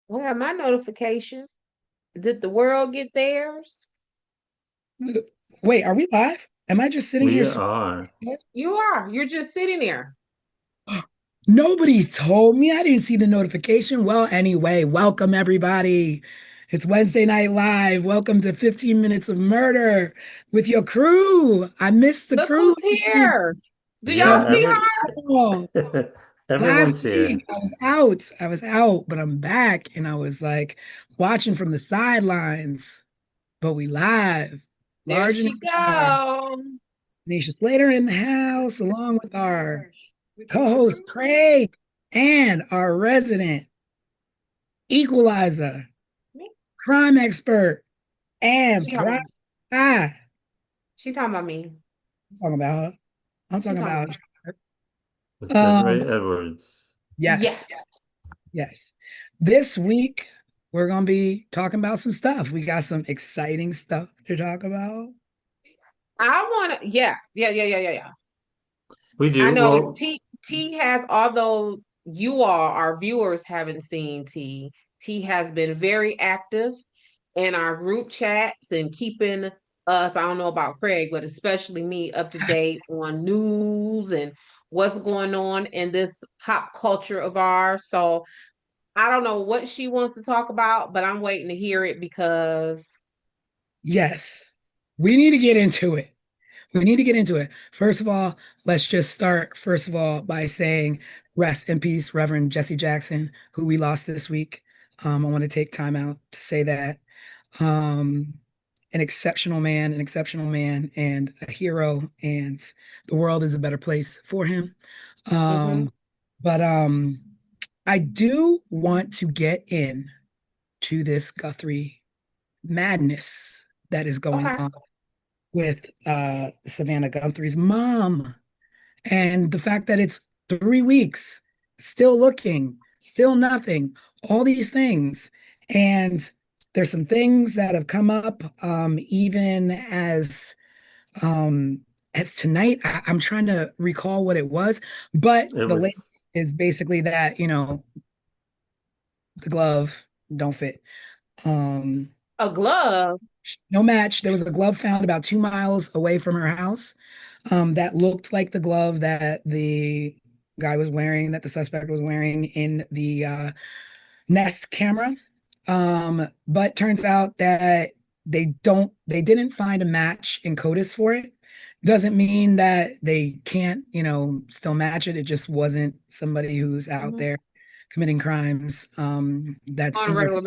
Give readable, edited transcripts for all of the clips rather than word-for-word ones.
Well, my notification. Did the world get theirs? Wait, are we live? Am I just sitting We here? are. You are. You're just sitting there. Nobody told me. I didn't see the notification. Well, anyway, welcome everybody. It's Wednesday Night Live. Welcome to 15 Minutes of Murder with your crew. I missed the Look crew. who's here. Do y'all Yeah, see her? Oh, last everyone's week here. I was out. I was out, but I'm back and I was like watching from the sidelines. But we live. There Large and she in our go. Nisha Slater in the house, along with our co-host Craig and our resident equalizer, crime expert, and She talking prime about, eye. she talking about me. I'm talking about. I'm She talking talking about. about me. It's Um, Desiree Edwards. yes, Yes. yes. This week we're gonna be talking about some stuff. We got some exciting stuff to talk about. I wanna, yeah. We I do. know Well, T has, although you all, our viewers, haven't seen T has been very active in our group chats and keeping us, I don't know about Craig, but especially me, up to date on news and what's going on in this pop culture of ours. So I don't know what she wants to talk about, but I'm waiting to hear it because Yes, we need to get into it. We need to get into it. First of all, let's just start, first of all, by saying rest in peace, Reverend Jesse Jackson, who we lost this week. I want to take time out to say that. Um, an exceptional man, and a hero, and the world is a better place for him. mhm. Um, but I do want to get in to this Guthrie madness that is going Okay. on with Savannah Guthrie's mom, and the fact that it's 3 weeks, still looking, still nothing, all these things. And there's some things that have come up, even as tonight. I'm trying to recall what it was, but it the was. latest is basically that, the glove don't fit. Um, A glove. no match. There was a glove found about 2 miles away from her house, that looked like the glove that the guy was wearing, that the suspect was wearing in the Nest camera. But turns out that they didn't find a match in CODIS for it. Doesn't mean that they can't, still match it. It just wasn't somebody who's out Mhm. there committing crimes, that's On a interfering. regular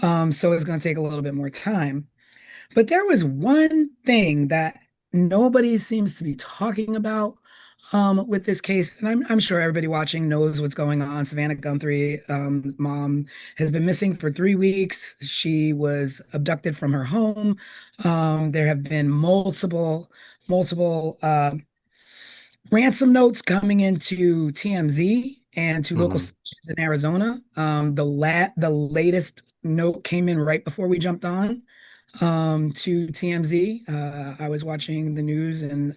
basis. So it's going to take a little bit more time. But there was one thing that nobody seems to be talking about, with this case, and I'm sure everybody watching knows what's going on. Savannah Guthrie, mom, has been missing for 3 weeks. She was abducted from her home. There have been multiple ransom notes coming into TMZ and to local Mhm. stations in Arizona. The latest note came in right before we jumped on, to TMZ. I was watching the news, and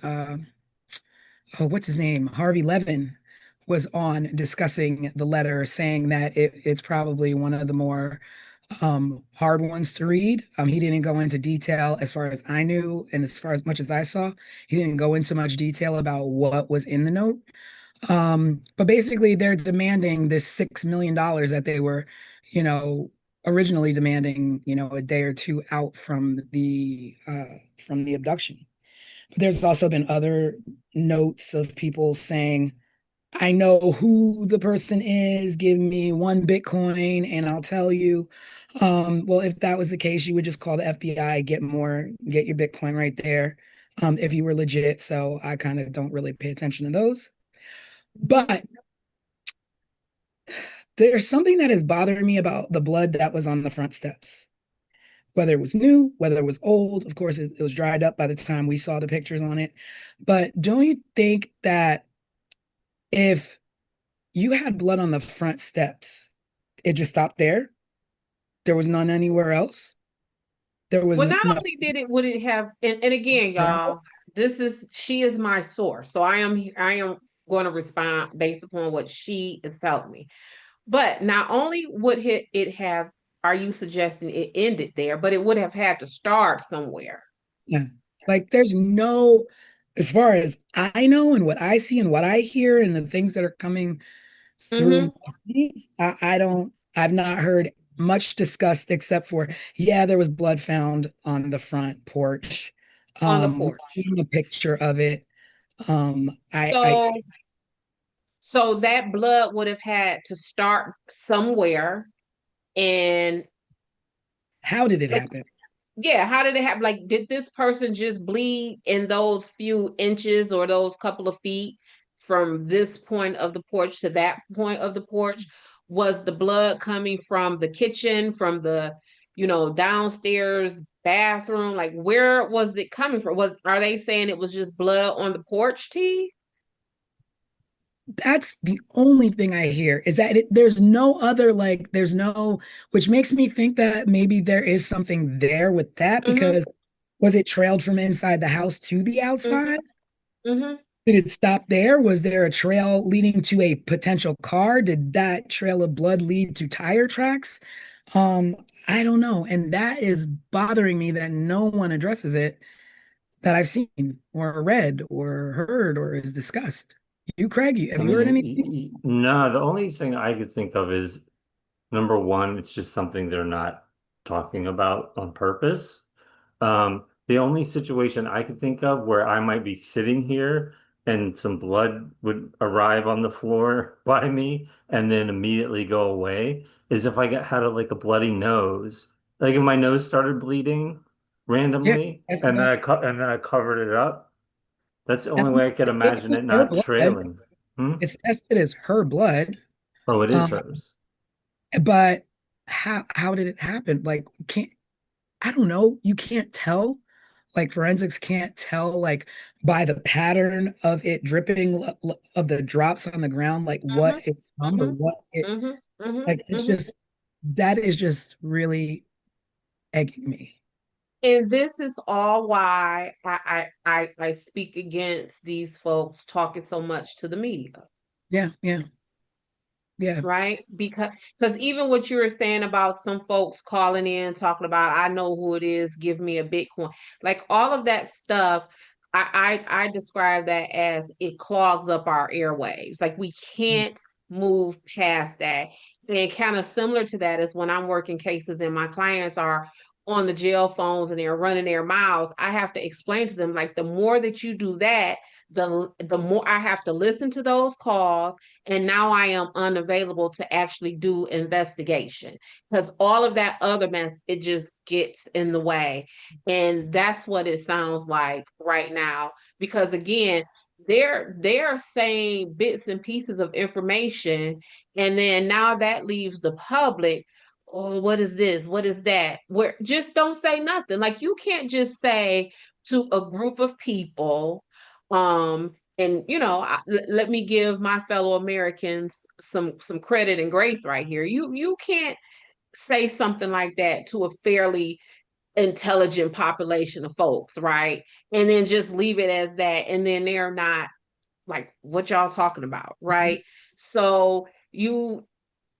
oh, what's his name? Harvey Levin was on discussing the letter, saying that it's probably one of the more hard ones to read. He didn't go into detail as far as I knew, and as far as much as I saw, he didn't go into much detail about what was in the note. But basically, they're demanding this $6 million that they were, you know, originally demanding, a day or two out from the abduction. But there's also been other notes of people saying, I know who the person is, give me 1 Bitcoin and I'll tell you. Well, if that was the case, you would just call the FBI, get your Bitcoin right there, if you were legit. So I kind of don't really pay attention to those. Mhm. But there's something that is bothering me about the blood that was on the front steps. Whether it was new, whether it was old, of course, it was dried up by the time we saw the pictures on it. But don't you think that if you had blood on the front steps, it just stopped there? There was none anywhere else. There was Well, not no, only did it would it have, and again, no. y'all, she is my source. So I am going to respond based upon what she is telling me. But not only would it have, are you suggesting it ended there, but it would have had to start somewhere. Yeah. Like there's no, as far as I know and what I see and what I hear and the things that are coming through my Mm-hmm. feeds, I've not heard much discussed except for, yeah, there was blood found on the front porch. On the We've porch. seen a picture of it. I, So so that blood would have had to start somewhere. And how did it like, happen? yeah, how did it happen? Like, did this person just bleed in those few inches or those couple of feet from this point of the porch to that point of the porch? Was the blood coming from the kitchen, from the, downstairs bathroom? Like, where was it coming from? Are they saying it was just blood on the porch, T? That's the only thing I hear is that there's no other, like, there's no, which makes me think that maybe there is something there with that Mm-hmm. because was it trailed from inside the house to the outside? Mm-hmm. Mm-hmm. Did it stop there? Was there a trail leading to a potential car? Did that trail of blood lead to tire tracks? Um, I don't know. And that is bothering me that no one addresses it that I've seen or read or heard or is discussed. You, Craig, I have you heard mean, anything? no, the only thing I could think of is number one, it's just something they're not talking about on purpose. The only situation I could think of where I might be sitting here and some blood would arrive on the floor by me and then immediately go away is if had like a bloody nose. Like if my nose started bleeding Yeah, randomly that's and then about and then I covered it up. That's the it. only way I could It imagine was it her not blood. trailing. Hmm? It's tested as her blood. Oh, it is Um, hers. but how did it happen? Like, can't I don't know. You can't tell. Like forensics can't tell like by the pattern of it dripping of the drops on the ground, like what Mm-hmm. it's from or Mm-hmm. what it Mm-hmm. Mm-hmm. like it's Mm-hmm. just that is just really egging me. And this is all why I speak against these folks talking so much to the media, Yeah, yeah, yeah. right? Because even what you were saying about some folks calling in talking about, I know who it is, give me a Bitcoin, like all of that stuff. I describe that as it clogs up our airwaves. Like we can't move past that. And kind of similar to that is when I'm working cases and my clients are on the jail phones and they're running their mouths. I have to explain to them, like, the more that you do that, the more I have to listen to those calls, and now I am unavailable to actually do investigation because all of that other mess, it just gets in the way. And that's what it sounds like right now. Because again, they're saying bits and pieces of information, and then now that leaves the public. Oh, what is this? What is that? Where just don't say nothing. Like you can't just say to a group of people, and let me give my fellow Americans some credit and grace right here. You can't say something like that to a fairly intelligent population of folks, right? And then just leave it as that, and then they're not like, what y'all talking about, right? So you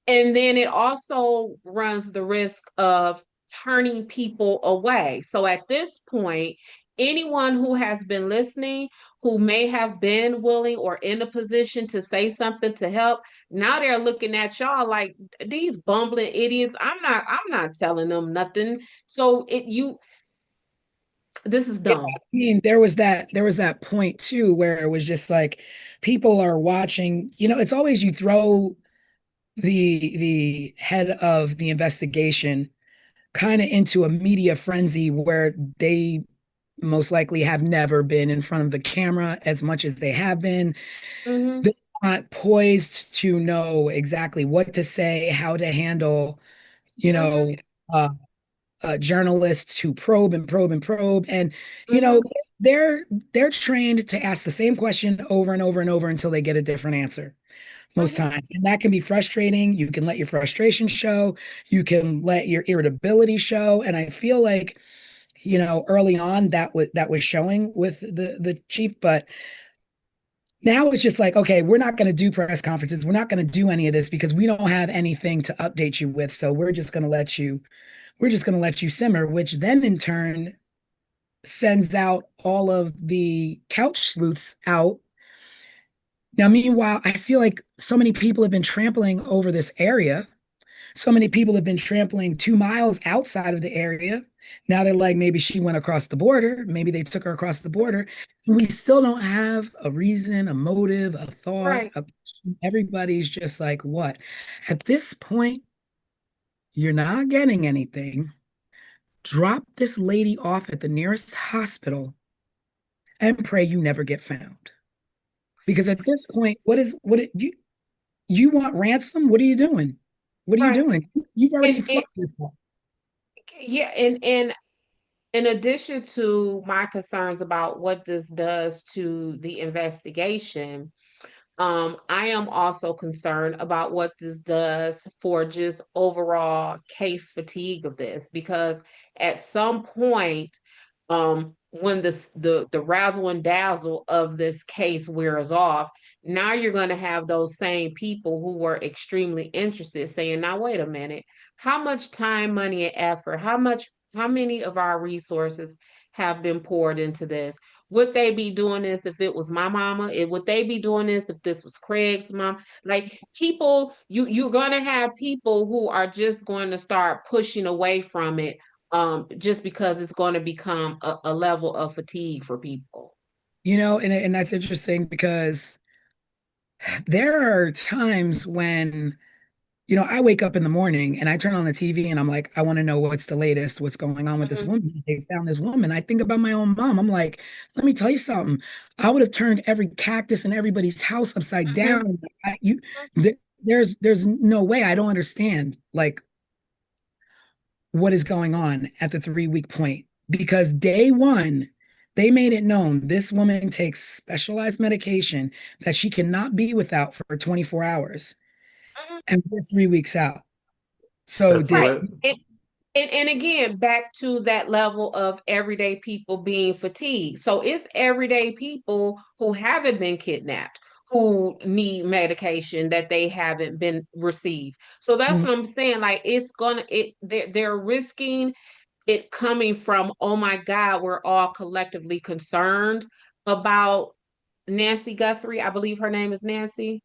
and then it also runs the risk of turning people away. So at this point, anyone who has been listening, who may have been willing or in a position to say something to help, now they're looking at y'all like these bumbling idiots. I'm not telling them nothing. So this is Yeah, dumb. I mean, there was that point too where it was just like people are watching, it's always you throw the head of the investigation kind of into a media frenzy where they most likely have never been in front of the camera as much as they have been. Mm-hmm. They're not poised to know exactly what to say, how to handle, you Mm-hmm. know, uh, journalists who probe and probe and probe, and you Mm-hmm. know, they're they're trained to ask the same question over and over and over until they get a different answer most Mm-hmm. times. And that can be frustrating. You can let your frustration show, you can let your irritability show. And I feel like, early on that was showing with the chief, but Now it's just like, okay, we're not going to do press conferences. We're not going to do any of this because we don't have anything to update you with. So we're just going to let you simmer, which then in turn sends out all of the couch sleuths out. Now, meanwhile, I feel like so many people have been trampling over this area. So many people have been trampling 2 miles outside of the area. Now they're like, maybe she went across the border. Maybe they took her across the border. And we still don't have a reason, a motive, a thought. Right. Everybody's just like, what? At this point, you're not getting anything. Drop this lady off at the nearest hospital and pray you never get found. Because at this point, you want ransom? What are you doing? What are you Right. doing? You've already And fucked yourself. yeah, and in addition to my concerns about what this does to the investigation, I am also concerned about what this does for just overall case fatigue of this, because at some point, when the razzle and dazzle of this case wears off, now you're going to have those same people who were extremely interested saying, now wait a minute, how much time, money, and effort, how many of our resources have been poured into this? Would they be doing this if it was my mama? Would they be doing this if this was Craig's mom? Like people, you're gonna have people who are just going to start pushing away from it, just because it's going to become a level of fatigue for people. And that's interesting because there are times when, I wake up in the morning and I turn on the TV and I'm like, I want to know what's the latest, what's going on with this Mhm, woman. They found this woman. I think about my own mom. I'm like, let me tell you something. I would have turned every cactus in everybody's house upside mhm, down. There's no way. I don't understand like what is going on at the 3 week point because day one, they made it known this woman takes specialized medication that she cannot be without for 24 hours. mhm. And we're 3 weeks out. So That's did Right. what And again, back to that level of everyday people being fatigued. So it's everyday people who haven't been kidnapped, who need medication that they haven't been received. So that's mm, what I'm saying. Like they're risking it coming from, oh my God, we're all collectively concerned about Nancy Guthrie. I believe her name is Nancy,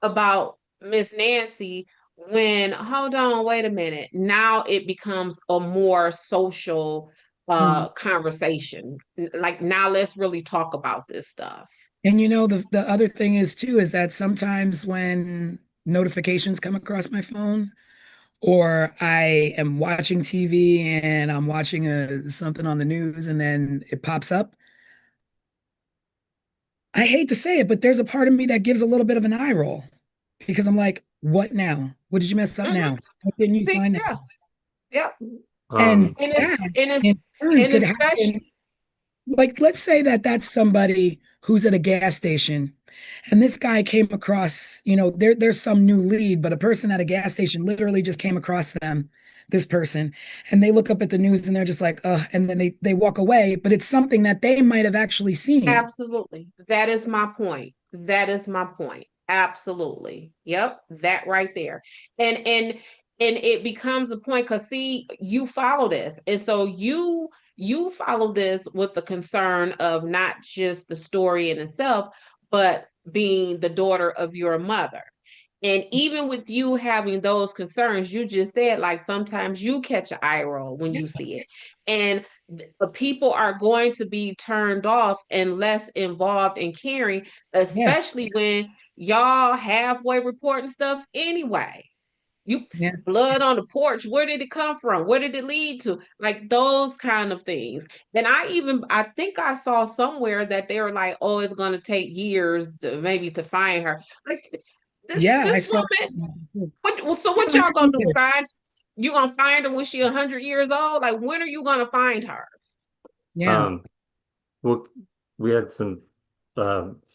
about Miss Nancy, when hold on, wait a minute. Now it becomes a more social mm. conversation. Like now let's really talk about this stuff. And the other thing is too is that sometimes when notifications come across my phone or I am watching TV and I'm watching something on the news and then it pops up, I hate to say it, but there's a part of me that gives a little bit of an eye roll because I'm like, what now? What did you mess up Mhm. now? What didn't you See, find yeah, out? yep. And And that it's in turn and could especially happen. Like, let's say that that's somebody who's at a gas station and this guy came across, there's some new lead, but a person at a gas station literally just came across them, this person, and they look up at the news and they're just like, and then they walk away, but it's something that they might have actually seen. absolutely. That is my point. That is my point. Absolutely. Yep, that right there. And it becomes a point because see, you follow this. And so you follow this with the concern of not just the story in itself, but being the daughter of your mother. And even with you having those concerns, you just said like sometimes you catch an eye roll when Yeah, you see it. And people are going to be turned off and less involved in caring, yeah, especially when y'all halfway reporting stuff anyway. You yeah, blood on the porch, where did it come from? Where did it lead to? Like those kind of things. And I think I saw somewhere that they were like, oh, it's gonna take years maybe to find her. Like yeah. I this saw. woman, what y'all 200 gonna do? years. You gonna find her when she 100 years old? Like when are you gonna find her? Yeah. um well we had some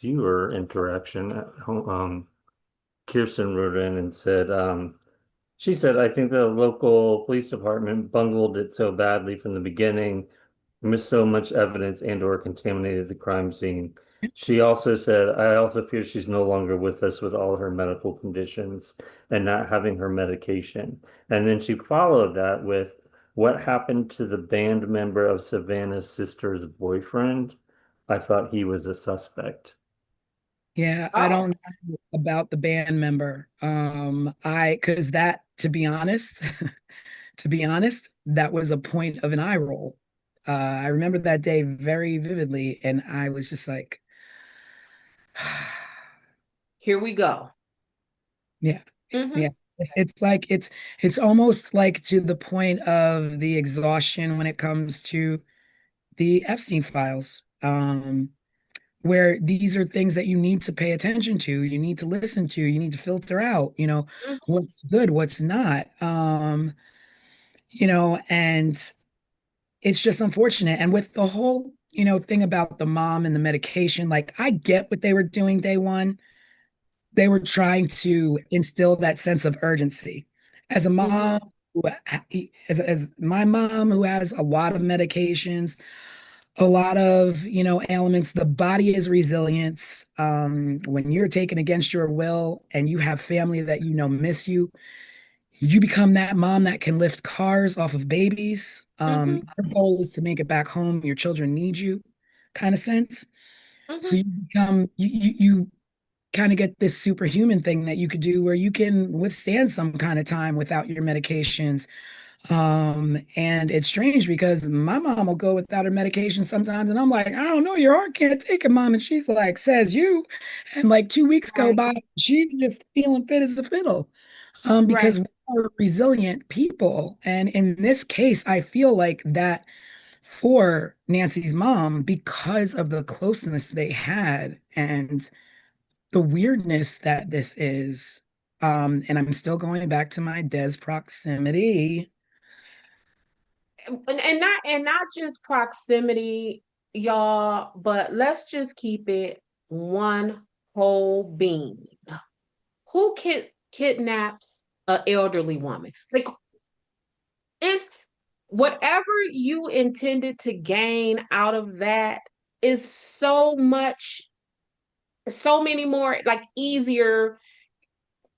viewer interaction at home. Kirsten wrote in and said, she said, I think the local police department bungled it so badly from the beginning, missed so much evidence and or contaminated the crime scene. She also said, I also fear she's no longer with us with all her medical conditions and not having her medication. And then she followed that with what happened to the band member of Savannah's sister's boyfriend? I thought he was a suspect. Yeah, I Oh, don't know about the band member. Because that, to be honest, to be honest, that was a point of an eye roll. I remember that day very vividly, and I was just like, here we go. yeah, yeah. Hmm. It's like it's almost like to the point of the exhaustion when it comes to the Epstein files. Where these are things that you need to pay attention to, you need to listen to, you need to filter out, Hmm. what's good, what's not. And it's just unfortunate. And with the whole, thing about the mom and the medication, like I get what they were doing day one. They were trying to instill that sense of urgency. As a Hmm. mom, as my mom who has a lot of medications, a lot of ailments, the body is resilient. When you're taken against your will and you have family that miss you, you become that mom that can lift cars off of babies. Hmm. Your goal is to make it back home. Your children need you, kind of sense. So Hmm. you become you kind of get this superhuman thing that you could do where you can withstand some kind of time without your medications. And it's strange because my mom will go without her medication sometimes, and I'm like, I don't know, your heart can't take it, mom. And she's like, says you. And like 2 weeks go Right, by, she's just feeling fit as a fiddle. Because right. we are resilient people. And in this case, I feel like that for Nancy's mom, because of the closeness they had and the weirdness that this is. And I'm still going back to my Des proximity. And not just proximity, y'all, but let's just keep it one whole being. Who kidnaps an elderly woman? Like, it's whatever you intended to gain out of that is so much, so many more like easier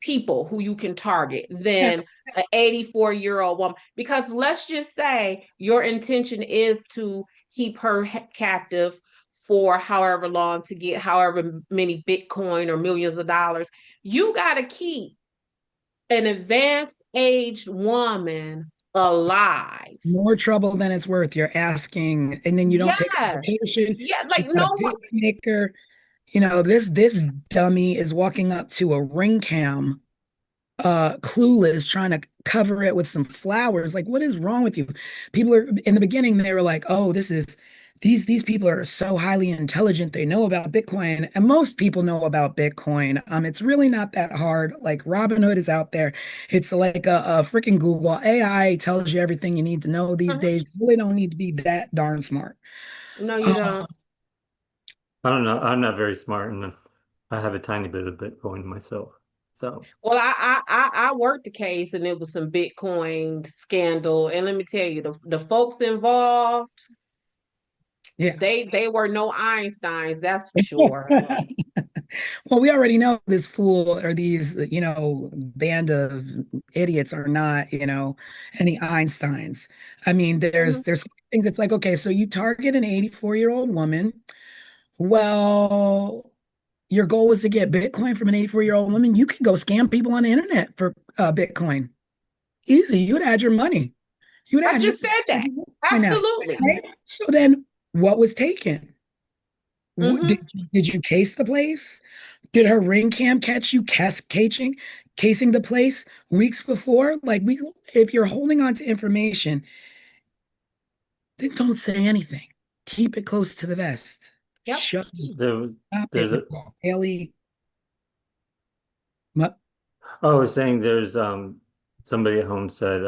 people who you can target Yeah, than an 84-year-old woman. Because let's just say your intention is to keep her captive for however long to get however many Bitcoin or millions of dollars. You got to keep an advanced aged woman alive. more trouble than it's worth. You're asking, and then you don't take a Yes. vacation. Yeah. She's Like, got a no. pacemaker. This dummy is walking up to a ring cam, clueless, trying to cover it with some flowers. Like, what is wrong with you? People are in the beginning, they were like, oh, these people are so highly intelligent. They know about Bitcoin. And most people know about Bitcoin. It's really not that hard. Like Robinhood is out there. It's like a freaking Google. AI tells you everything you need to know these Mhm. days. You really don't need to be that darn smart. No, you Um, don't. I don't know. I'm not very smart and I have a tiny bit of Bitcoin myself. So, Well, I worked the case and it was some Bitcoin scandal. And let me tell you, the folks involved, yeah. they were no Einsteins, that's for sure. Well, we already know this fool or these, band of idiots are not, any Einsteins. I mean, Mhm. there's things it's like, okay, so you target an 84-year-old woman. Well, your goal was to get Bitcoin from an 84-year-old woman. You can go scam people on the internet for Bitcoin. Easy. You would add your money. You would I add your just said that. Bitcoin now. Absolutely. Right? So then what was taken? Hmm. Did you case the place? Did her ring cam catch you casing the place weeks before? Like if you're holding on to information, then don't say anything. Keep it close to the vest. Yep. Shut there was Stop there's it, a Nicole. Haley. oh, I was saying there's somebody at home said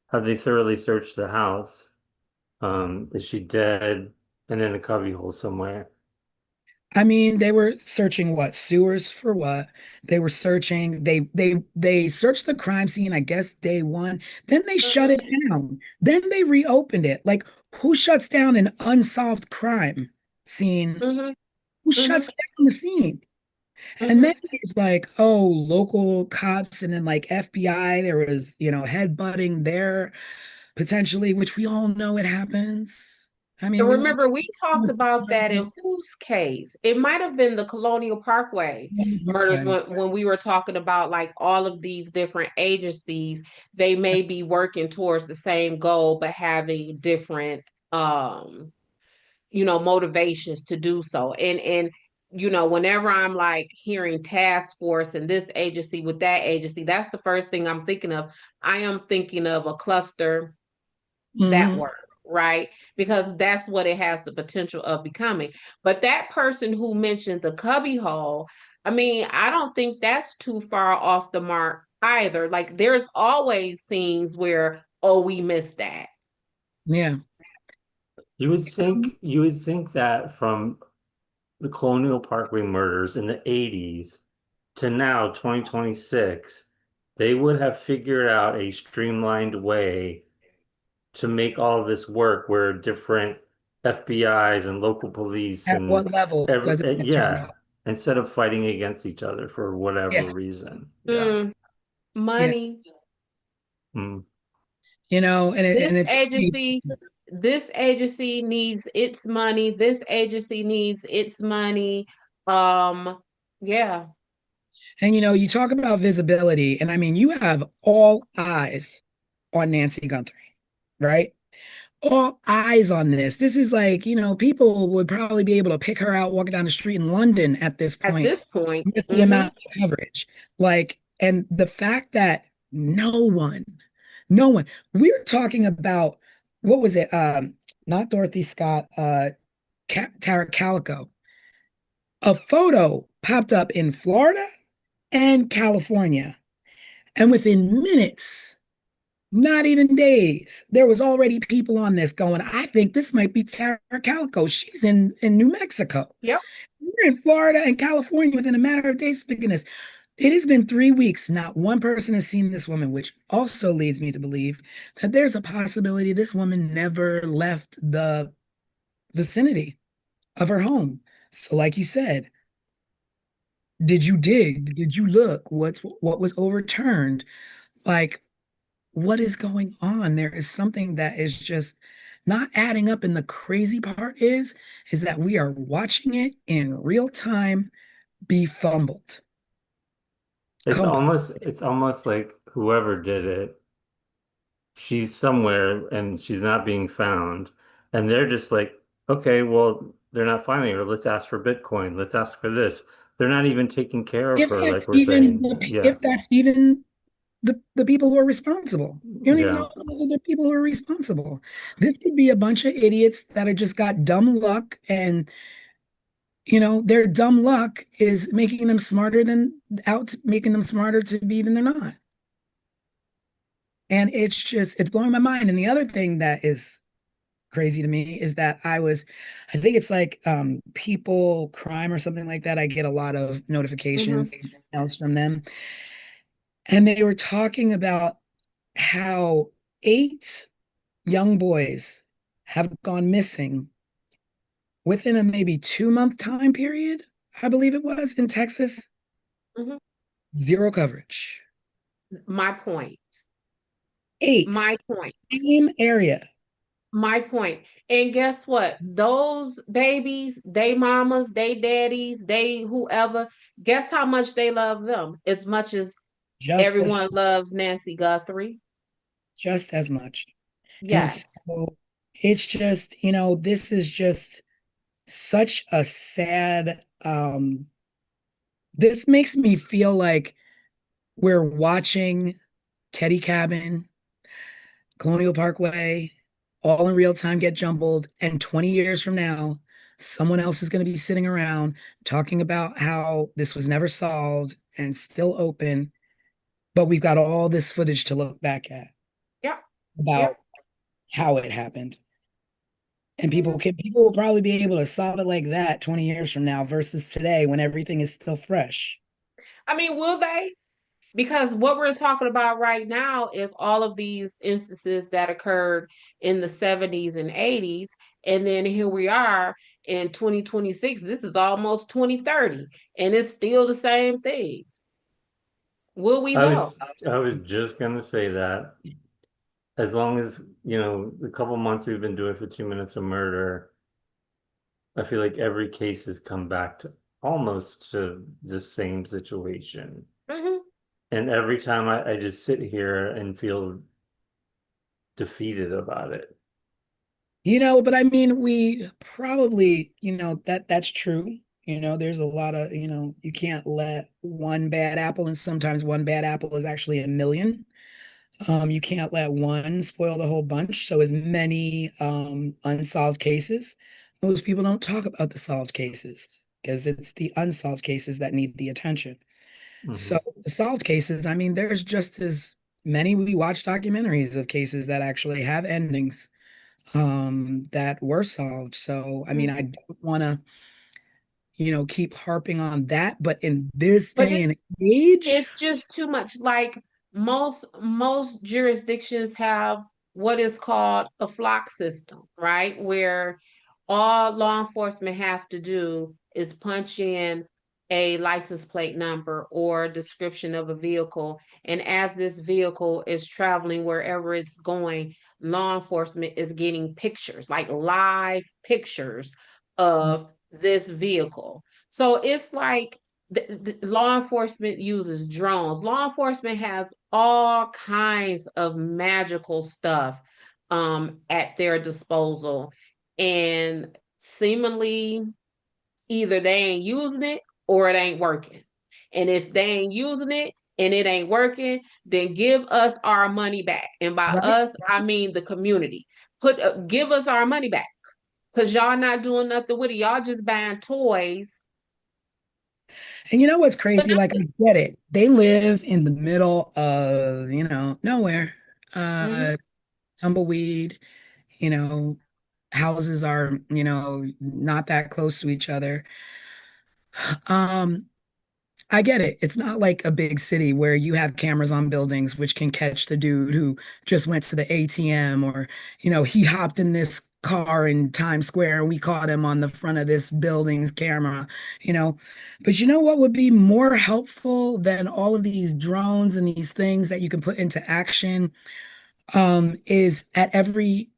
have they thoroughly searched the house? Is she dead and in a cubbyhole somewhere? I mean, they were searching what? Sewers for what? They were searching, they searched the crime scene, I guess, day one. Then they shut Hmm. it down. Then they reopened it. Like, who shuts down an unsolved crime scene Hmm. who Hmm. shuts down the scene. And then Hmm. it's like, oh, local cops and then like FBI, there was, headbutting there potentially, which we all know it happens. I mean, And we all remember, we talked about that in whose case? It might have been the Colonial Parkway murders okay. when we were talking about like all of these different agencies, they may be working towards the same goal, but having different motivations to do so. And whenever I'm like hearing task force and this agency with that agency, that's the first thing I'm thinking of. I am thinking of a cluster that Hmm. word, right? Because that's what it has the potential of becoming. But that person who mentioned the cubby hole, I mean, I don't think that's too far off the mark either. Like there's always scenes where, oh, we missed that. Yeah. You would think that from the Colonial Parkway murders in the 80s to now, 2026, they would have figured out a streamlined way to make all of this work where different FBI's and local police At and what level does it get turned yeah, on? instead of fighting against each other for whatever Yeah. reason. Yeah. Mm, Yeah. money. Mm. And This it's funny. agency, this agency needs its money. This agency needs its money. Um, yeah. And you talk about visibility, and I mean, you have all eyes on Nancy Guthrie, right? All eyes on this. This is like, people would probably be able to pick her out walking down the street in London at this At point this point, with the mm-hmm, amount of coverage. Like, and the fact that no one, we're talking about, what was it? Not Dorothy Scott, Tara Calico. A photo popped up in Florida and California. And within minutes, not even days, there was already people on this going, I think this might be Tara Calico. She's in New Mexico. yep. We're in Florida and California within a matter of days. Speaking this, it has been 3 weeks. Not one person has seen this woman, which also leads me to believe that there's a possibility this woman never left the vicinity of her home. So, like you said, did you dig? Did you look? What was overturned? Like, what is going on? There is something that is just not adding up. And the crazy part is that we are watching it in real time be fumbled. It's Complete. almost it's almost like whoever did it, she's somewhere and she's not being found. And they're just like, okay, well, they're not finding her. Let's ask for Bitcoin. Let's ask for this. They're not even taking care of If her, that's like we're even saying. Yeah. if that's even the people who are responsible. You don't even Yeah. know if those are the people who are responsible. This could be a bunch of idiots that have just got dumb luck, and their dumb luck is making them smarter to be than they're not. And it's blowing my mind. And the other thing that is crazy to me is that I think it's like people crime or something like that. I get a lot of Mm-hmm. notifications else from them. And they were talking about how 8 young boys have gone missing within a maybe 2-month time period, I believe it was in Texas. Mm-hmm. Zero coverage. My point. Eight, My point. same area. My point. And guess what? Those babies, they mamas, they daddies, they whoever, guess how much they love them? As much as just as everyone loves Nancy Guthrie. just as much. And Yes. so it's just, this is just such a sad this makes me feel like we're watching Teddy Cabin, Colonial Parkway, all in real time get jumbled. And 20 years from now, someone else is going to be sitting around talking about how this was never solved and still open. But we've got all this footage to look back at Yep. about Yep. how it happened. And Yeah. people will probably be able to solve it like that 20 years from now versus today when everything is still fresh. I mean, will they? because what we're talking about right now is all of these instances that occurred in the 70s and 80s. And then here we are in 2026. This is almost 2030, and it's still the same thing. Will we I though? was I was just gonna say that as long as, the couple months we've been doing for 2 minutes of murder, I feel like every case has come back to almost to the same situation. Hmm. And every time I just sit here and feel defeated about it. But I mean, we probably, that's true. There's a lot of, you can't let one bad apple, and sometimes one bad apple is actually a million. You can't let one spoil the whole bunch. So as many unsolved cases, most people don't talk about the solved cases because it's the unsolved cases that need the attention. So Mhm. the solved cases, I mean, there's just as many. We watch documentaries of cases that actually have endings that were solved. So I mean, I don't want to, keep harping on that, but in this But day and age, it's just too much. Like most jurisdictions have what is called a flock system, right? Where all law enforcement have to do is punch in a license plate number or description of a vehicle. And as this vehicle is traveling wherever it's going, law enforcement is getting pictures, like live pictures of this vehicle. So it's like the law enforcement uses drones. Law enforcement has all kinds of magical stuff at their disposal, and seemingly either they ain't using it or it ain't working. And if they ain't using it and it ain't working, then give us our money back. And by right? us, I mean the community. Give us our money back because y'all not doing nothing with it. Y'all just buying toys. And you know what's But crazy? Like, I get it. They live in the middle of, nowhere. mhm. Uh, Tumbleweed, you know, houses are, not that close to each other. Um, I get it. It's not like a big city where you have cameras on buildings which can catch the dude who just went to the ATM, or, he hopped in this car in Times Square and we caught him on the front of this building's camera, you know. But you know what would be more helpful than all of these drones and these things that you can put into action, is at every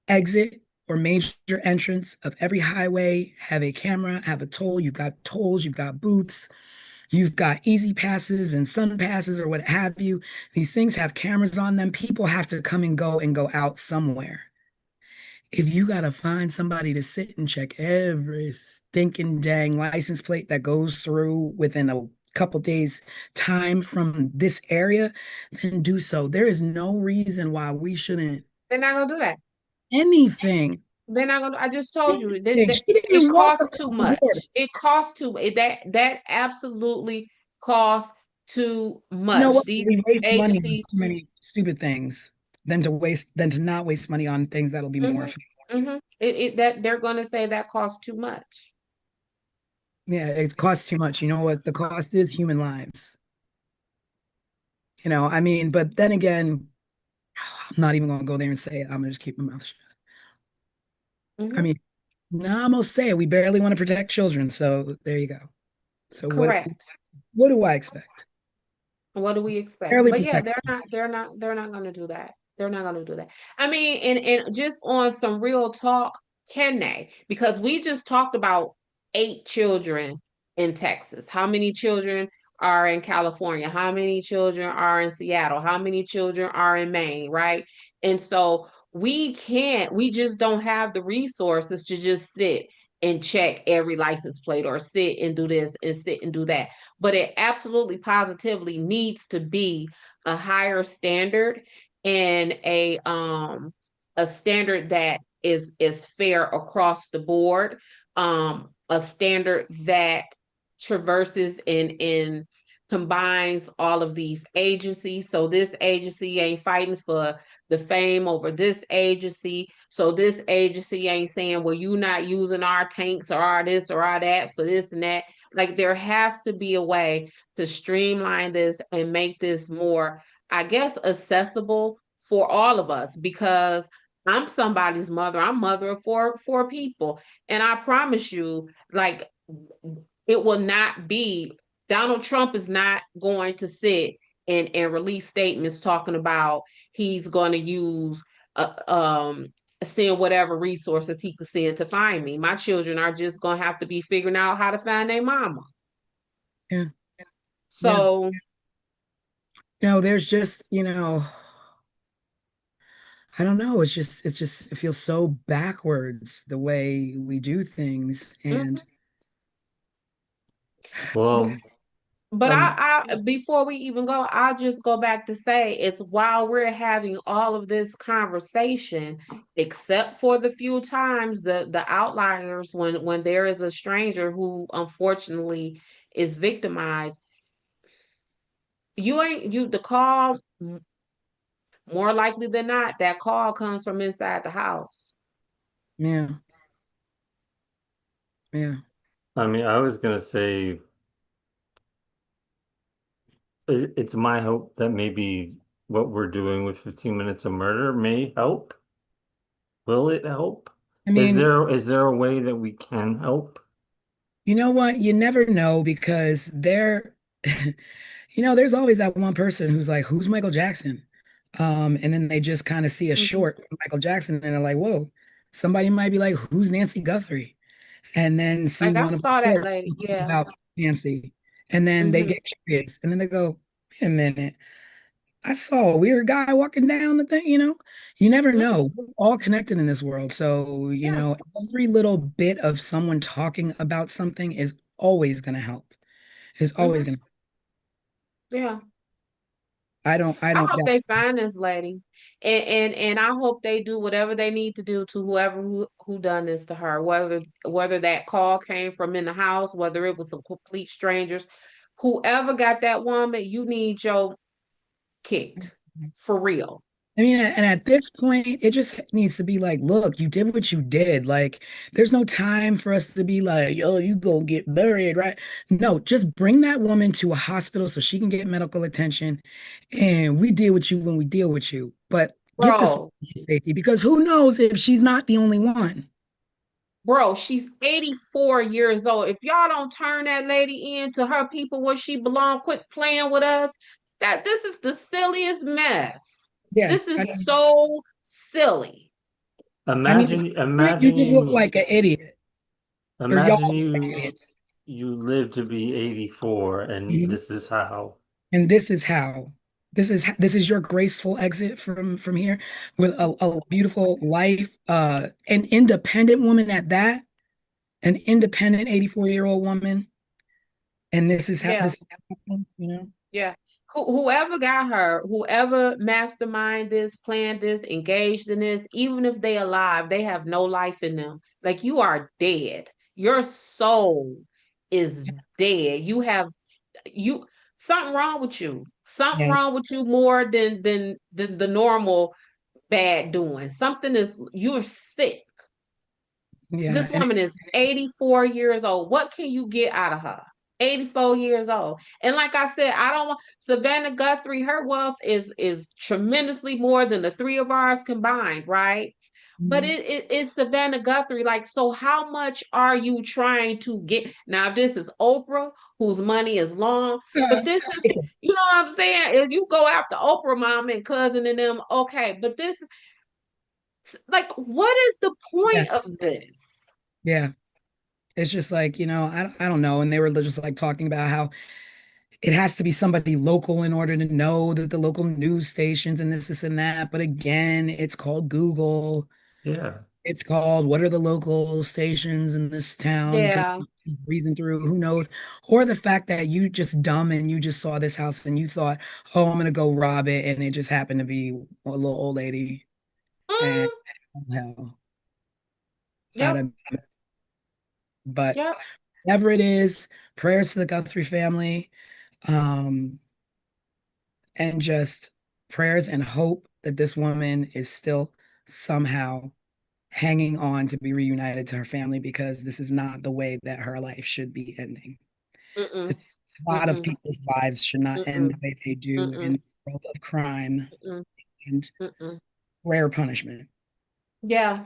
exit or major entrance of every highway, have a camera, have a toll. You've got tolls, you've got booths. You've got easy passes and sun passes or what have you. These things have cameras on them. People have to come and go out somewhere. If you got to find somebody to sit and check every stinking dang license plate that goes through within a couple days time from this area, then do so. There is no reason why we shouldn't They're not gonna do that. anything. They're not gonna. I just told you Anything. that She didn't it even walk costs too across the border. much. It costs too that absolutely costs too You know much. what? These We waste money on agencies, too many stupid things than to not waste money on things that'll be more hmm efficient. that they're gonna say that costs too much. Yeah, it costs too much. You know what the cost is? Human lives. I mean, but then again, I'm not even gonna go there and say it. I'm gonna just keep my mouth shut. I Hmm. mean, no, I'm gonna say it. We barely want to protect children, so there you go. So Correct. what do I expect? What do we expect? Barely But yeah, protect. they're not gonna do that. They're not gonna do that. I mean, and just on some real talk, can they? Because we just talked about 8 children in Texas. How many children are in California? How many children are in Seattle? How many children are in Maine, right? And so we just don't have the resources to just sit and check every license plate or sit and do this and sit and do that, but it absolutely positively needs to be a higher standard and a standard that is fair across the board, a standard that traverses and combines all of these agencies. So this agency ain't fighting for the fame over this agency. So this agency ain't saying, well, you not using our tanks or our this or our that for this and that. Like there has to be a way to streamline this and make this more, I guess, accessible for all of us because I'm somebody's mother. I'm mother of four people. And I promise you, like it will not be Donald Trump is not going to sit and release statements talking about he's going to use send whatever resources he could send to find me. My children are just going to have to be figuring out how to find their mama. Yeah. Yeah. So, There's just, I don't know. It feels so backwards the way we do things. And mhm. Well, But um, I before we even go, I'll just go back to say it's while we're having all of this conversation, except for the few times the outliers when there is a stranger who unfortunately is victimized, you ain't you the call more likely than not, that call comes from inside the house. yeah, yeah. I mean, I was gonna say it's my hope that maybe what we're doing with 15 Minutes of Murder may help. Will it help? I Is mean, there a way that we can help? you know what? You never know because there's always that one person who's like, who's Michael Jackson? And then they just kind of see a Mhm. short of Michael Jackson and they're like, whoa, somebody might be like, who's Nancy Guthrie? And then see Like I one of the saw that shorts lady. Yeah. about Nancy. And then they Hmm. get curious. And then they go, wait a minute. I saw a weird guy walking down the thing. You never Hmm. know. We're all connected in this world. So, Yeah. every little bit of someone talking about something is always going to help. Is always Hmm. going to. Yeah. I I don't hope doubt. they find this lady, and I hope they do whatever they need to do to whoever who done this to her. Whether that call came from in the house, whether it was some complete strangers, whoever got that woman, you need your kicked for real. I mean, and at this point, it just needs to be like, look, you did what you did. Like, there's no time for us to be like, yo, you gonna get buried, right? No, just bring that woman to a hospital so she can get medical attention. And we deal with you when we deal with you. But get this Bro, woman to safety because who knows if she's not the only one. bro, she's 84 years old. If y'all don't turn that lady in to her people where she belong, quit playing with us. That this is the silliest mess. Yeah. This is so silly. I mean, at Imagine, this point, you imagine just look you, like an idiot. Or y'all imagine look like you, idiots. you live to be 84, and Mhm. this is how. And this is how. This is your graceful exit from here with a beautiful life, an independent woman at that, an independent 84-year-old woman. And Yeah. this is how it happens. Yeah. Whoever got her, whoever mastermind this, planned this, engaged in this, even if they alive, they have no life in them. Like you are dead. Your soul is dead. You something wrong with you. Something Yeah, wrong with you more than the normal bad doing. Something is you're sick. yeah, This and woman is 84 years old. What can you get out of her? 84 years old. And like I said, I don't want Savannah Guthrie, her wealth is tremendously more than the three of ours combined, right? But it's Savannah Guthrie. Like, so how much are you trying to get? Now, if this is Oprah, whose money is long, but this is, you know what I'm saying? If you go after Oprah mom and cousin and them, okay, but this is like, what is the yeah, point of this? yeah. It's just like, I don't know. And they were just like talking about how it has to be somebody local in order to know that the local news stations and this and that. But again, it's called Google. Yeah. It's called what are the local stations in this town? You can Yeah. reason through, who knows? Or the fact that you just dumb and you just saw this house and you thought, oh, I'm gonna go rob it, and it just happened to be a little old lady. And Mm, oh, hell, I'd yep. have, but Yep. whatever it is, prayers to the Guthrie family, um, and just prayers and hope that this woman is still somehow hanging on to be reunited to her family because this is not the way that her life should be ending. Mm-mm, A lot of mm-mm, people's lives should not end mm-mm, the way they do in mm-mm, this world of crime mm-mm, and mm-mm. rare punishment. Yeah.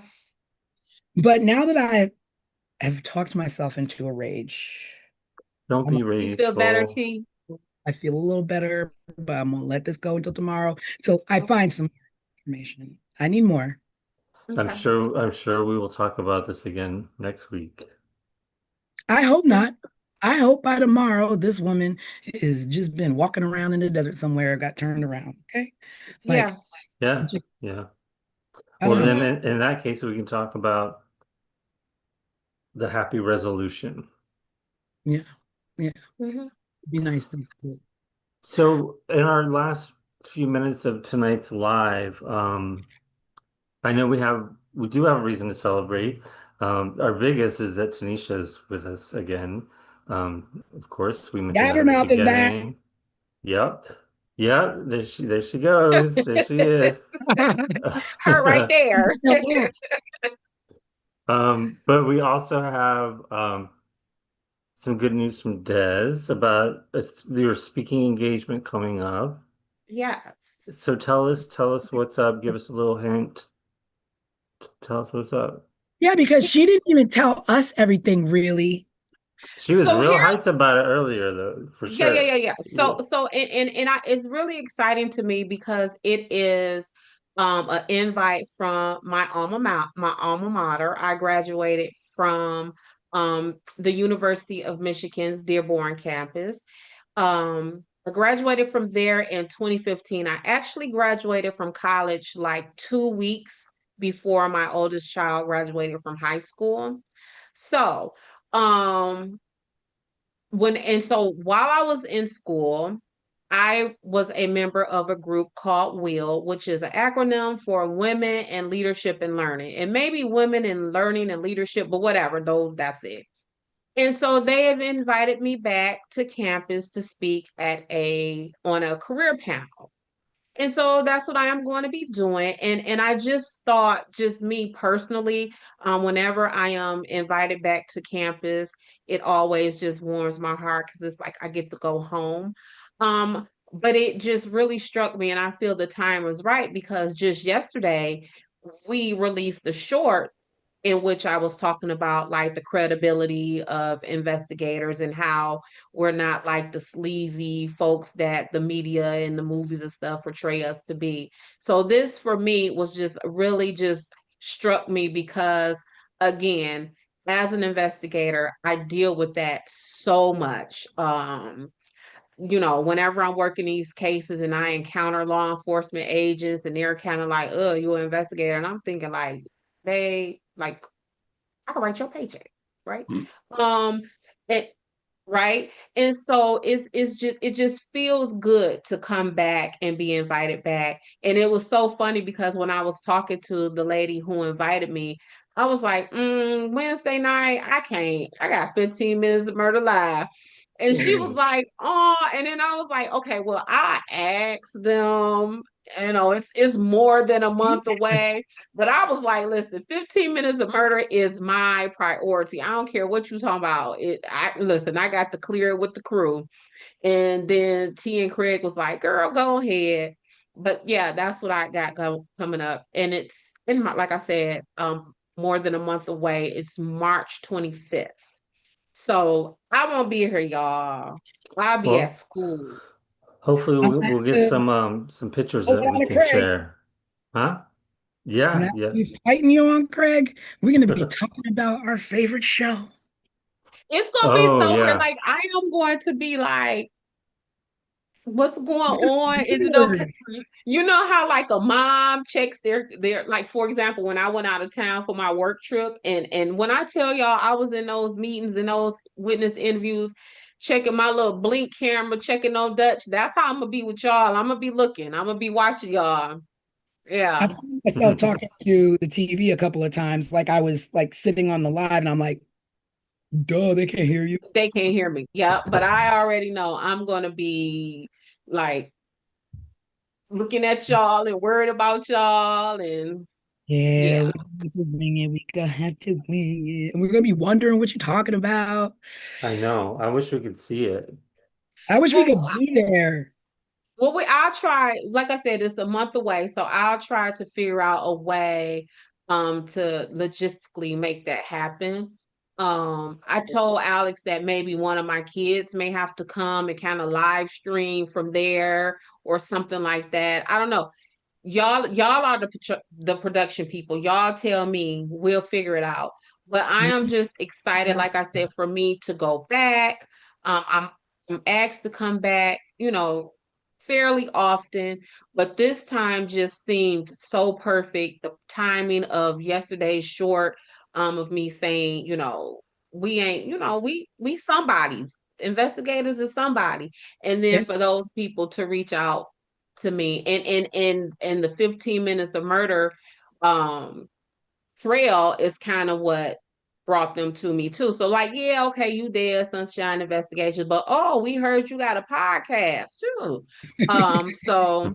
But now that I have talked myself into a rage, Don't I'm, be You feel better, rageful. T? I feel a little better, but I'm gonna let this go until tomorrow till I find some information. I need more. Okay. I'm sure we will talk about this again next week. I hope not. I hope by tomorrow this woman has just been walking around in the desert somewhere, got turned around. Okay. Like, Yeah. Yeah, just, yeah. I Well, don't know. then Mm-hmm. in that case, we can talk about the happy resolution. Yeah. Yeah. Mm-hmm. Be nice to So, in our last few minutes of tonight's live, I know we do have a reason to celebrate. Our biggest is that Tanisha is with us again. Of course, we mentioned got that her at the mouth is back. beginning. Yep. Yep, there she goes. There she is. Her right there. But we also have some good news from Des about your speaking engagement coming up. Yes. So tell us what's up. Give us a little hint. Tell us what's up. Yeah, because she didn't even tell us everything really. She was So real here hyped about it earlier, though, for sure. yeah. Yeah. So it's really exciting to me because it is an invite from my alma mater. I graduated from the University of Michigan's Dearborn campus. I graduated from there in 2015. I actually graduated from college like 2 weeks before my oldest child graduated from high school. So, um so while I was in school, I was a member of a group called WHEEL, which is an acronym for Women in Leadership and Learning. And maybe Women in Learning and Leadership, but whatever, though that's it. And so they have invited me back to campus to speak at a on a career panel. And so that's what I am going to be doing. And I just thought, just me personally, whenever I am invited back to campus, it always just warms my heart because it's like I get to go home. But it just really struck me, and I feel the time was right because just yesterday we released a short in which I was talking about like the credibility of investigators and how we're not like the sleazy folks that the media and the movies and stuff portray us to be. So this for me was just really just struck me because again, as an investigator, I deal with that so much. Whenever I'm working these cases and I encounter law enforcement agents and they're kind of like, oh, you're an investigator. And I'm thinking like, they like I can write your paycheck, right? Um, it right. And so it just feels good to come back and be invited back. And it was so funny because when I was talking to the lady who invited me, I was like, Wednesday night, I can't. I got 15 minutes of murder live. And she was like, oh, and then I was like, okay, well, I asked them, it's more than a month away. But I was like, listen, 15 minutes of murder is my priority. I don't care what you talking about. I got to clear it with the crew. And then T and Craig was like, girl, go ahead. But yeah, that's what I got coming up. And it's like I said, more than a month away. It's March 25th. So I won't be here, y'all. I'll be at Well, school. hopefully I'm gonna we'll get have to some pictures hold that we on to can Craig. share. Huh? I'm Yeah, gonna have to yeah. be fighting you on Craig. We're gonna be talking about our favorite show. It's gonna be Oh so weird. yeah. Like I am going to be like, what's going It's gonna on? be Is it okay? weird. You know how like a mom checks their like for example, when I went out of town for my work trip, and when I tell y'all I was in those meetings and those witness interviews, checking my little blink camera, checking on Dutch. That's how I'm gonna be with y'all. I'm gonna be looking. I'm gonna be watching y'all. I Yeah, found myself talking to the TV a couple of times, like I was like sitting on the live, and I'm like, duh, they can't hear you. they can't hear me. Yeah, but I already know I'm gonna be like looking at y'all and worried about y'all and Yeah, Yeah. we got to wing it. We gonna have to wing it. And we're gonna be wondering what you're talking about. I know. I wish we could see it. I wish we Well, could be there. well, I'll try, like I said, it's a month away, so I'll try to figure out a way to logistically make that happen. I told Alex that maybe one of my kids may have to come and kind of live stream from there or something like that. I don't know. Y'all are the production people. Y'all tell me, we'll figure it out. But I am just excited, like I said, for me to go back. I'm asked to come back, fairly often, but this time just seemed so perfect. The timing of yesterday's short, of me saying, we ain't, we somebody's investigators is somebody. And then Yeah, for those people to reach out to me and the 15 minutes of murder um trail is kind of what brought them to me too. So like, yeah, okay, you did Sunshine Investigations, but oh, we heard you got a podcast too. So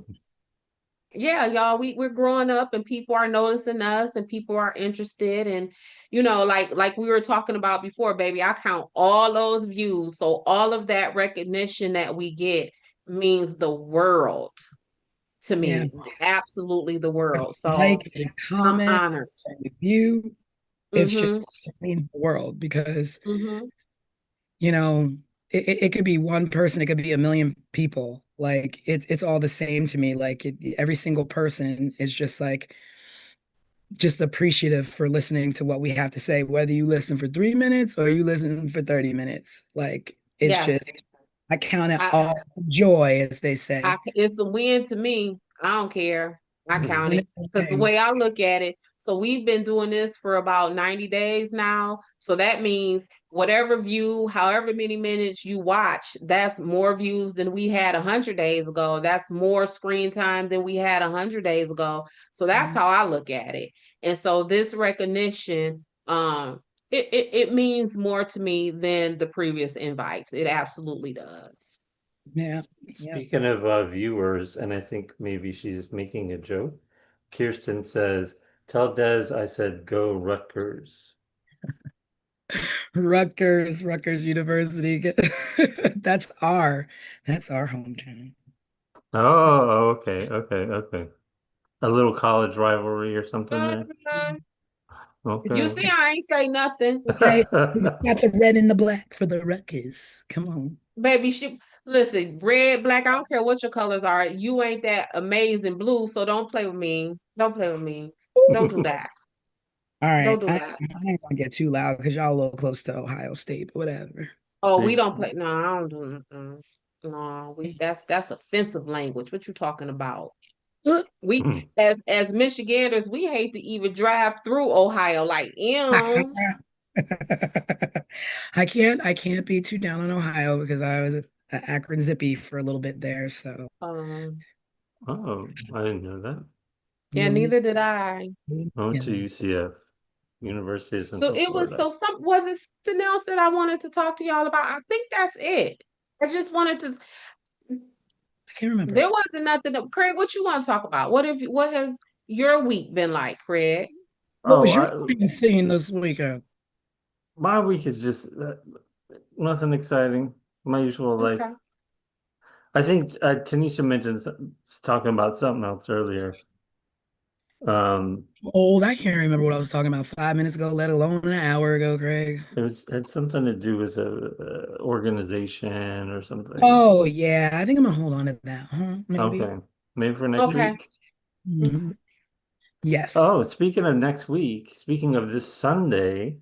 yeah, y'all, we're growing up and people are noticing us and people are interested and like we were talking about before, baby, I count all those views. So all of that recognition that we get means the world to yeah. me, absolutely the world. So Like a I'm comment, honored. a review, it's just Mm-hmm. it means the world because Mm-hmm. you know it could be one person, it could be a million people. Like it's all the same to me. Like every single person is just appreciative for listening to what we have to say, whether you listen for 3 minutes or you listen for 30 minutes. Like it's just Yes. I count it I, all joy, as they say. it's a win to me. I don't care. I count And it it's a because the thing. way I look at it, so we've been doing this for about 90 days now. So that means whatever view, however many minutes you watch, that's more views than we had 100 days ago. That's more screen time than we had 100 days ago. So that's how I look at it. And so this recognition, it means more to me than the previous invites. It absolutely does. Yeah. Yeah. Speaking of viewers, and I think maybe she's making a joke, Kirsten says, "Tell Des I said go Rutgers." Rutgers University. That's our hometown. Oh, okay, okay, okay. A little college rivalry or something there. Mhm. You Okay. see, I ain't say nothing. Okay, 'cause you got the red and the black for the Rutgers. Come on. Baby, listen, red, black, I don't care what your colors are. You ain't that amazing blue, so don't play with me. Don't play with me. Don't do that. All right, Don't do I that. ain't gonna get too loud because y'all a little close to Ohio State, but whatever. Oh, we Big don't play. No, I don't do no, that's offensive language. What you talking about? Uh, We as Michiganders, we hate to even drive through Ohio like I can't be too down on Ohio because I was a Akron Zippy for a little bit there. So um Oh, I didn't know that. yeah, yeah, neither did I. I went to yeah. UCF, University of So Central it was Florida. so some was it something else that I wanted to talk to y'all about? I think that's it. I just wanted to I can't remember. there wasn't nothing that, Craig, what you want to talk about? What has your week been like, Craig? What Oh, was your scene this weekend? my week is just nothing exciting. My usual life. Okay. I think Tanisha mentioned talking about something else earlier. Um, Old, I can't remember what I was talking about 5 minutes ago, let alone an hour ago, Craig. it had something to do with a organization or something. Oh yeah, I think I'm gonna hold on to that, huh? Maybe. Okay, maybe for next Okay. week. Mhm. Oh, Yes. speaking of next week, speaking of this Sunday,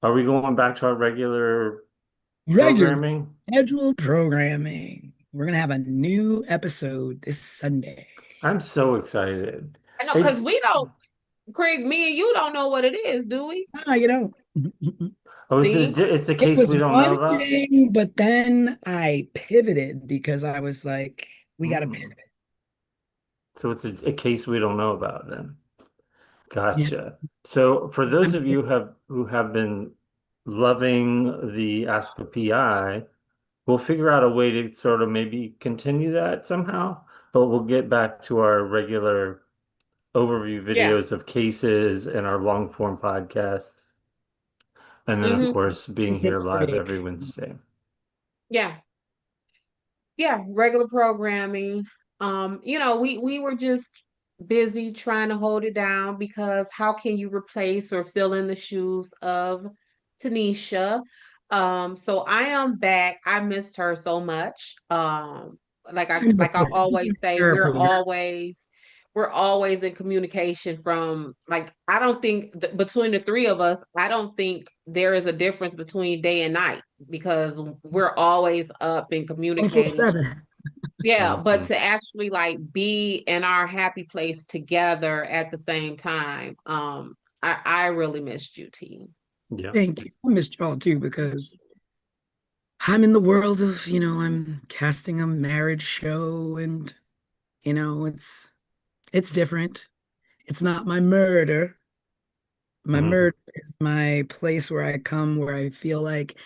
are we going back to our regular Regular programming? scheduled programming. We're gonna have a new episode this Sunday. I'm so excited. I know, because It's we don't, Craig, me and you don't know what it is, do we? Ah, you know. oh, See? it's a It case was we don't know one about. thing, but then I pivoted because I was like, we gotta Hmm. pivot. So it's a case we don't know about then. Yeah. Gotcha. So for those I'm of you who have been loving the Ask a PI, we'll figure out a way to sort of maybe continue that somehow, but we'll get back to our regular overview Yeah. videos of cases and our long form podcasts. And then, of Hmm. course, being here live History. every Wednesday. Yeah. Yeah, regular programming. We were just busy trying to hold it down because how can you replace or fill in the shoes of Tanisha? So I am back. I missed her so much. Like I always say, we're always in communication from like I don't think between the three of us, I don't think there is a difference between day and night because we're always up and communicating. 24/7. Yeah, but Mhm. to actually like be in our happy place together at the same time, I really missed you, T. Yeah. Thank you. I missed y'all too because I'm in the world of, I'm casting a marriage show and, it's different. It's not my murder. My Mhm. murder is my place where I come, where I feel like,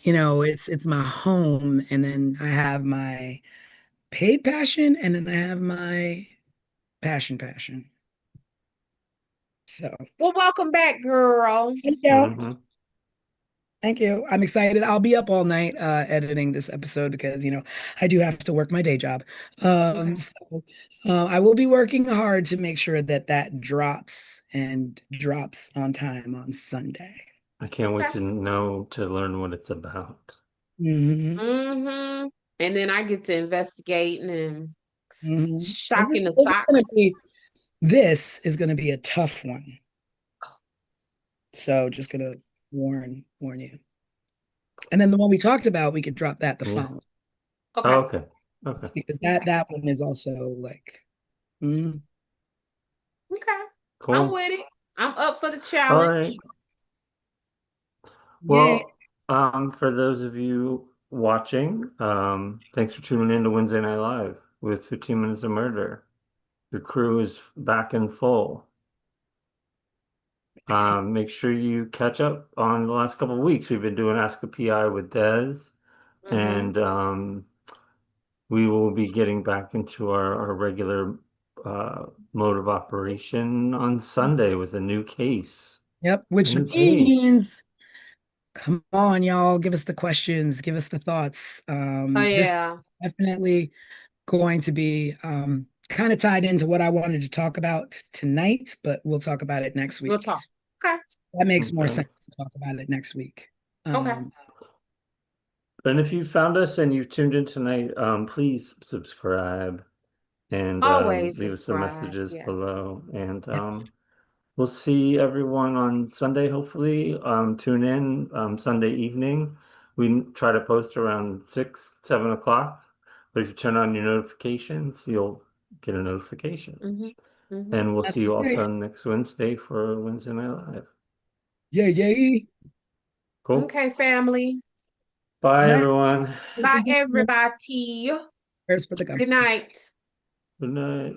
it's my home. And then I have my paid passion and then I have my passion. So Well, welcome back, girl. thank you. Mhm. Thank you. I'm excited. I'll be up all night editing this episode because, I do have to work my day job. Okay. I will be working hard to make sure that that drops and drops on time on Sunday. I can't wait Okay. to learn what it's about. Hmm. Mm-hmm. And then I get to investigate and Hmm. shocking the This is gonna socks. be this is gonna be a tough one. So just gonna warn you. And then the one we talked about, we could drop that the Yeah. phone Okay. Oh, okay. Okay. because that Okay. that one is also like, mm, Okay. I'm Cool. with it. I'm up for the All right. challenge. yay. Well, for those of you watching, thanks for tuning in to Wednesday Night Live with 15 Minutes of Murder. The crew is back in full. Make sure you catch up on the last couple of weeks. We've been doing Ask a PI with Dez, Mm-hmm. and we will be getting back into our regular mode of operation on Sunday with a new case. Yep, A which new case. means, come on, y'all, give us the questions, give us the thoughts. Oh This yeah. is definitely going to be kind of tied into what I wanted to talk about tonight, but we'll talk about it next We'll week. talk. Okay. That makes more Okay. sense to talk about it next week. Okay. Um, And if you found us and you tuned in tonight, please subscribe and Always leave us some subscribe. messages Yeah. below. And yeah, we'll see everyone on Sunday, hopefully. Tune in Sunday evening. We try to post around 6, 7 o'clock. But if you turn on your notifications, you'll get a notification. Mm-hmm. Mm-hmm. And we'll that's see you right. also next Wednesday for Wednesday Night Live. Yay. Cool. Okay, family. Bye, Night. everyone. Bye, everybody. Prayers for the Good guys. night. Good night.